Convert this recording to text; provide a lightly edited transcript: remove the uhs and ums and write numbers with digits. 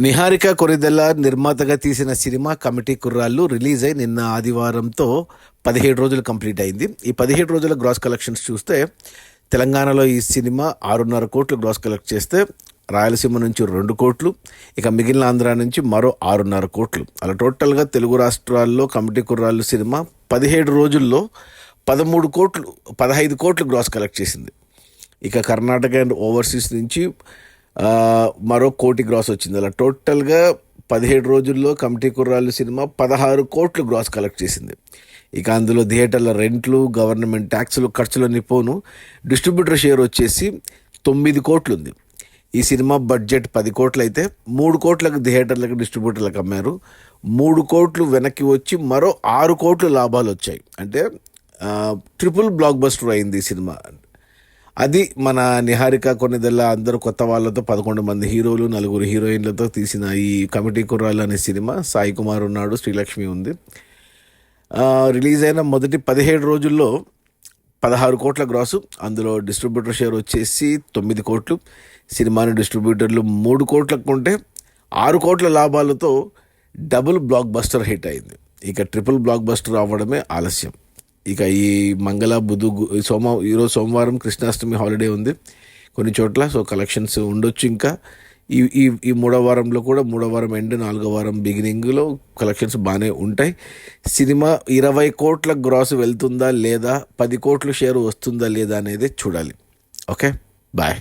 నిహారిక కొరిదెల్ల నిర్మాతగా తీసిన cinema committee కుర్రాళ్ళు రిలీజ్ అయి నిన్న ఆదివారంతో 17 రోజులు కంప్లీట్ అయింది. ఈ 17 రోజుల గ్రాస్ కలెక్షన్స్ చూస్తే తెలంగాణలో ఈ సినిమా 6.5 కోట్లు గ్రాస్ కలెక్ట్ చేస్తే రాయలసీమ నుంచి 2 కోట్లు, ఇక మిగిలిన ఆంధ్ర నుంచి మరో 6.5 కోట్లు. అలా టోటల్గా తెలుగు రాష్ట్రాల్లో కమిటీ కుర్రాళ్ళు సినిమా 17 రోజుల్లో 15 కోట్లు గ్రాస్ కలెక్ట్ చేసింది. ఇక కర్ణాటక అండ్ ఓవర్సీస్ నుంచి మరో 1 కోటి గ్రాస్ వచ్చింది. అలా టోటల్గా 17 రోజుల్లో కమిటీ కుర్రాళ్ళు సినిమా 16 కోట్లు గ్రాస్ కలెక్ట్ చేసింది. ఇక అందులో థియేటర్ల రెంట్లు, గవర్నమెంట్ ట్యాక్సులు, ఖర్చులన్నీ పోను డిస్ట్రిబ్యూటర్ షేర్ వచ్చేసి 9 కోట్లు ఉంది. ఈ సినిమా బడ్జెట్ 10 కోట్లు అయితే 3 కోట్లకు థియేటర్లకు, డిస్ట్రిబ్యూటర్లకు అమ్మారు. 3 కోట్లు వెనక్కి వచ్చి మరో 6 కోట్లు లాభాలు వచ్చాయి. అంటే ట్రిపుల్ బ్లాక్ బస్టర్ అయింది ఈ సినిమా. అది మన నిహారిక కొనిదెల్ల అందరూ కొత్త వాళ్ళతో 11 మంది హీరోలు, 4 హీరోయిన్లతో తీసిన ఈ కమిటీ కుర్రాళ్ళు అనే సినిమా. సాయి కుమార్ ఉన్నాడు, శ్రీలక్ష్మి ఉంది. రిలీజ్ అయిన మొదటి 17 రోజుల్లో 16 కోట్ల గ్రాసు, అందులో డిస్ట్రిబ్యూటర్ షేర్ వచ్చేసి 9 కోట్లు. సినిమాని డిస్ట్రిబ్యూటర్లు 3 కోట్లకు కొంటే 6 కోట్ల లాభాలతో డబుల్ బ్లాక్ బస్టర్ హిట్ అయింది. ఇక ట్రిపుల్ బ్లాక్ బస్టర్ అవ్వడమే ఆలస్యం. ఇక ఈ మంగళ, బుధ, ఈరోజు సోమవారం కృష్ణాష్టమి హాలిడే ఉంది కొన్ని చోట్ల. సో కలెక్షన్స్ ఉండొచ్చు. ఇంకా ఈ మూడో వారంలో కూడా, మూడో వారం ఎండ్, 4వ వారం బిగినింగ్లో కలెక్షన్స్ బాగానే ఉంటాయి. సినిమా 20 కోట్ల గ్రాస్ వెళ్తుందా లేదా, 10 కోట్ల షేర్ వస్తుందా లేదా అనేది చూడాలి. Okay, bye.